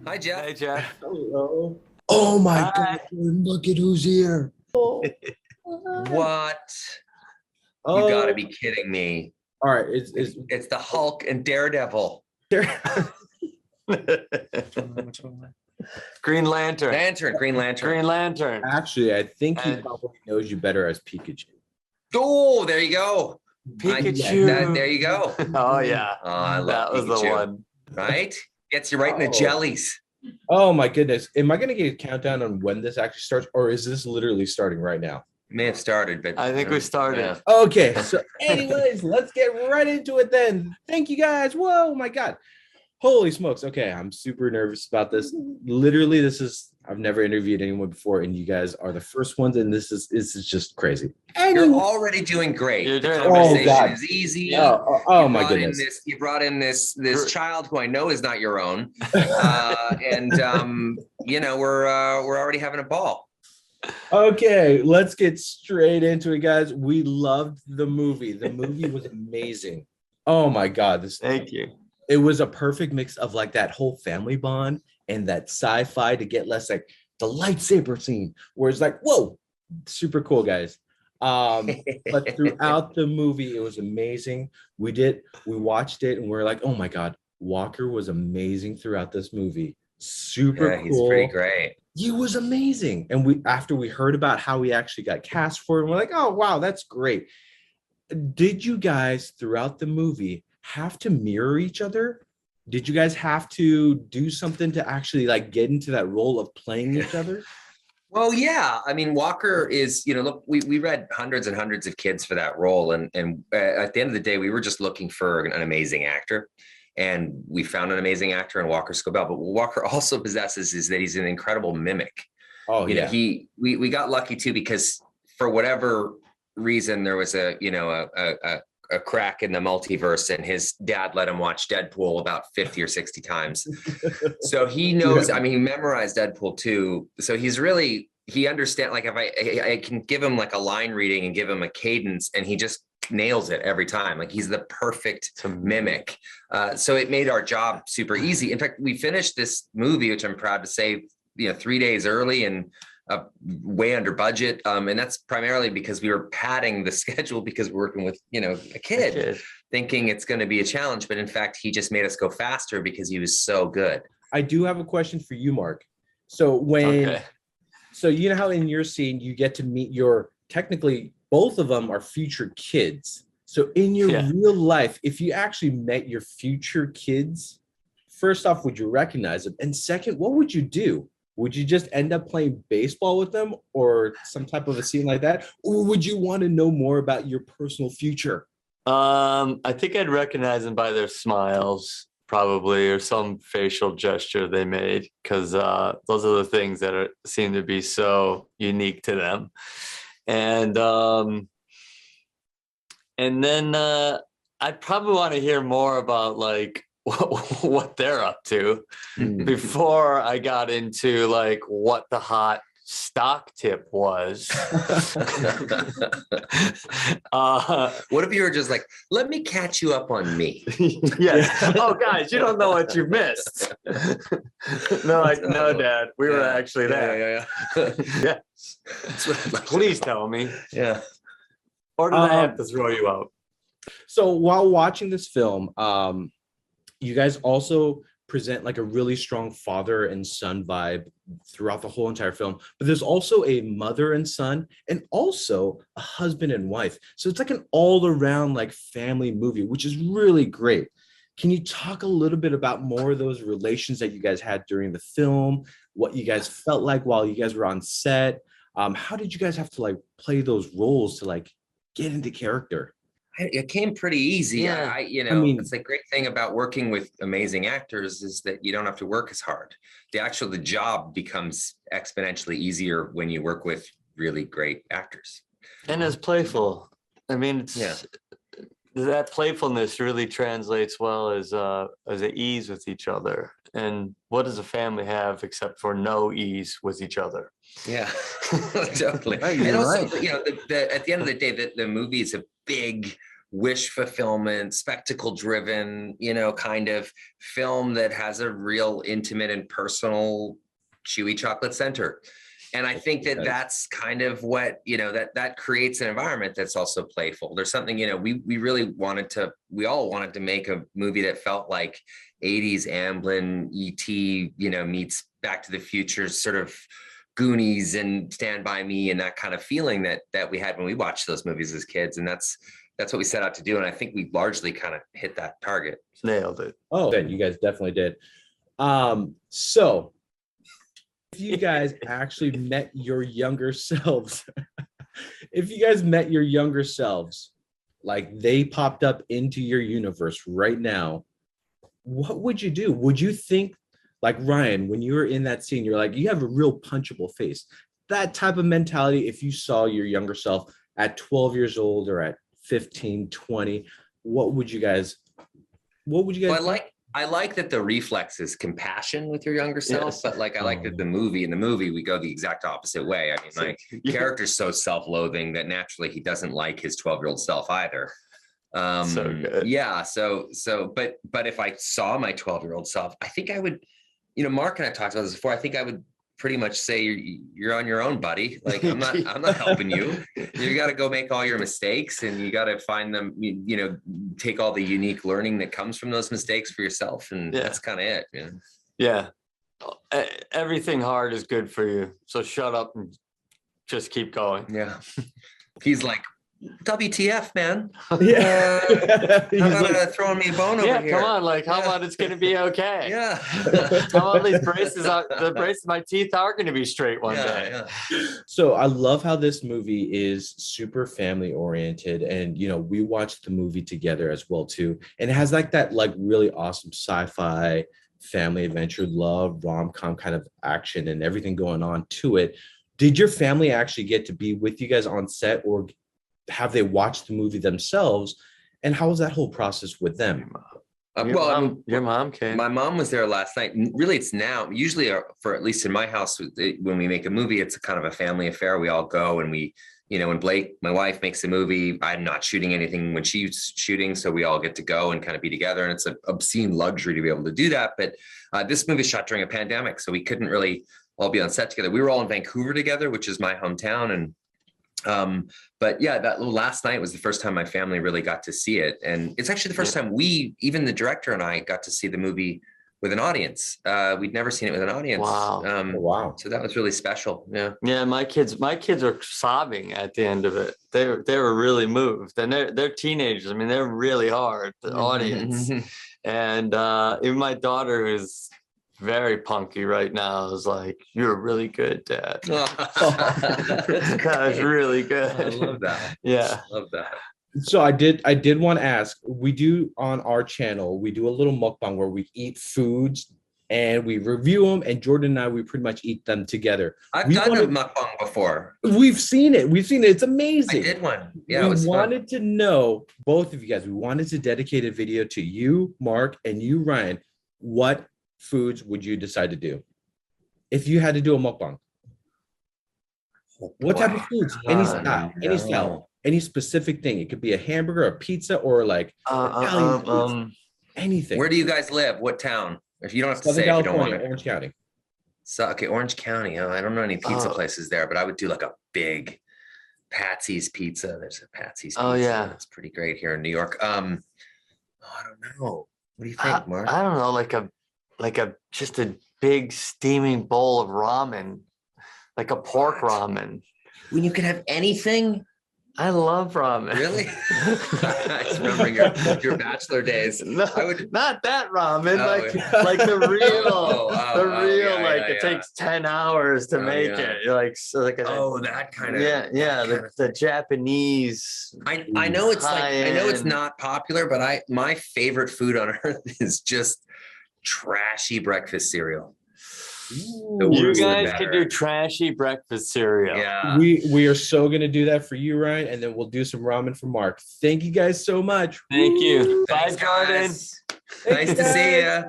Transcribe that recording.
Hi, Jeff. Hey, Jeff. Hello. Oh my Hi. God, look at who's here. What? You got to Oh, be kidding me. all right. It's the Hulk and Daredevil. Green Lantern. Green Lantern. Green Lantern. Actually, I think he And- probably knows you better as Pikachu. Oh, there you go. Pikachu. There you go. Oh, yeah. Oh, I love That was the Pikachu. one. Right? Gets you right in the Oh. jellies. Oh my goodness. Am I going to get a countdown on when this actually starts, or is this literally starting right now? It may have started, but I think we started. Yeah. Okay. So, anyways, let's get right into it then. Thank you guys. Whoa, my God. Holy smokes. Okay. I'm super nervous about this. Literally, I've never interviewed anyone before, and you guys are the first ones, and this is just crazy. You're Anyway. already doing great. You're The doing conversation God. is easy. Yeah. Oh You my brought in goodness. You brought in this child who I know is not your own, we're already having a ball. Okay, let's get straight into it, guys. We loved the movie. The movie was amazing. Oh my God, Thank you. it was a perfect mix of like that whole family bond and that sci-fi to get less like the lightsaber scene where it's like, whoa, super cool, guys. But throughout the movie, it was amazing. We watched it and we're like, oh my God, Walker was amazing throughout this movie. Super Yeah, cool. he's pretty great. He was amazing. And after we heard about how he actually got cast for it, we're like, oh wow, that's great. Did you guys throughout the movie have to mirror each other? Did you guys have to do something to actually like get into that role of playing each other? Well, yeah. I mean, Walker is, look, we read hundreds and hundreds of kids for that role. And at the end of the day, we were just looking for an amazing actor. And we found an amazing actor in Walker Scobell. But what Walker also possesses is that he's an incredible mimic. Oh, yeah. We got lucky too, because for whatever reason, there was a crack in the multiverse, and his dad let him watch Deadpool about 50 or 60 times. So he knows, Yeah. I mean, he memorized Deadpool too. So he understands, like if I can give him like a line reading and give him a cadence, and he just nails it every time. Like he's the perfect mimic. So it made our job super easy. In fact, we finished this movie, which I'm proud to say, 3 days early and way under budget. And that's primarily because we were padding the schedule because we're working with, a kid, thinking it's going to be a challenge. But in fact, he just made us go faster because he was so good. I do have a question for you, Mark. So so you know how in your scene you get to meet technically both of them are future kids. So in your real life, if you actually met your future kids, first off, would you recognize them? And second, what would you do? Would you just end up playing baseball with them or some type of a scene like that? Or would you want to know more about your personal future? I think I'd recognize them by their smiles, probably, or some facial gesture they made, because those are the things that seem to be so unique to them. And then I'd probably want to hear more about like what they're up to before I got into like what the hot stock tip was. What if you were just like, let me catch you up on me? Yes. Oh, guys, you don't know what you missed. No, Dad, we were actually there. Yeah. Yes. Please tell me. Yeah. Or did I have to throw you out? So while watching this film, you guys also present like a really strong father and son vibe throughout the whole entire film, but there's also a mother and son and also a husband and wife. So it's like an all around like family movie, which is really great. Can you talk a little bit about more of those relations that you guys had during the film, what you guys felt like while you guys were on set? How did you guys have to like play those roles to like get into character? It came pretty easy. Yeah. It's the great thing about working with amazing actors is that you don't have to work as hard. The job becomes exponentially easier when you work with really great actors. And as playful. I mean, that playfulness really translates well as an ease with each other. And what does a family have except for no ease with each other? Yeah, totally. Right, and also, right. at the end of the day, the movie is a big wish fulfillment, spectacle driven, you know, kind of film that has a real intimate and personal chewy chocolate center. And I think that that's kind of what, you know, that creates an environment that's also playful. There's something, you know, we all wanted to make a movie that felt like 80s Amblin, E.T., you know, meets Back to the Future, sort of Goonies and Stand By Me, and that kind of feeling that we had when we watched those movies as kids. And that's what we set out to do. And I think we largely kind of hit that target. Nailed it. Oh, you guys definitely did. So if you guys actually met your younger selves, like they popped up into your universe right now, what would you do? Would you think, like Ryan, when you were in that scene, you're like, you have a real punchable face, that type of mentality? If you saw your younger self at 12 years old or at 15, 20, what would you guys well, I like that the reflex is compassion with your younger self, yes. But like I like that in the movie we go the exact opposite way. I mean, like character's so self-loathing that naturally he doesn't like his 12-year-old self either. So good. Yeah. So but if I saw my 12-year-old self, I think I would, you know, Mark and I talked about this before. I think I would pretty much say you're on your own, buddy. Like I'm not helping you. You got to go make all your mistakes, and you got to find them. You know, take all the unique learning that comes from those mistakes for yourself, and that's kind of it. Yeah. Everything hard is good for you. So shut up and just keep going. Yeah. He's like, WTF, man? Yeah. How about throwing me a bone over here? Yeah, come on. Like, how about it's going to be okay? Yeah. How about these braces? The braces, my teeth are going to be straight one day. Yeah. So I love how this movie is super family oriented, and you know, we watched the movie together as well too, and it has like that like really awesome sci-fi family adventure, love, rom-com kind of action and everything going on to it. Did your family actually get to be with you guys on set, or have they watched the movie themselves? And how was that whole process with them? Your mom came. My mom was there last night. Really, it's now usually for at least in my house, when we make a movie, it's a kind of a family affair. We all go and we, you know, when Blake, my wife, makes a movie, I'm not shooting anything when she's shooting, so we all get to go and kind of be together. And it's an obscene luxury to be able to do that. But this movie shot during a pandemic, so we couldn't really all be on set together. We were all in Vancouver together, which is my hometown, and but yeah, that last night was the first time my family really got to see it. And it's actually the first time even the director and I got to see the movie with an audience. We'd never seen it with an audience. Wow. Wow. So that was really special. Yeah. Yeah. My kids are sobbing at the end of it. They were really moved, and they're teenagers. I mean, they're really hard, the audience. And even my daughter, who's very punky right now, is like, "You're really good, Dad." This guy's really good. I love that. Yeah, love that. So I did want to ask, we do on our channel, we do a little mukbang where we eat foods and we review them, and Jordan and I, we pretty much eat them together. I've done a mukbang before. We've seen it. It's amazing. I did one. Yeah, we wanted to know, both of you guys, we wanted to dedicate a video to you, Mark, and you, Ryan. What foods would you decide to do if you had to do a mukbang? What type of foods? Any style, any specific thing. It could be a hamburger, a pizza, or like anything. Where do you guys live? What town? If you don't have to Southern say, California, if you don't want to. Orange County. So okay, Orange County. Oh, I don't know any pizza places there, but I would do like a big Patsy's Pizza. There's a Patsy's Pizza. Oh yeah, it's pretty great here in New York. I don't know. What do you think, Mark? I don't know, like just a big steaming bowl of ramen, like a pork ramen. When you could have anything. I love ramen. Really? I just remember your bachelor days. No, not that ramen. Like the real, it takes 10 hours to make it. That kind of the Japanese. I know it's I know it's not popular, but my favorite food on earth is just trashy breakfast cereal. You guys can do trashy breakfast cereal. Yeah. We are so going to do that for you, Ryan, and then we'll do some ramen for Mark. Thank you guys so much. Thank you. Bye, Jordan. Nice to see you.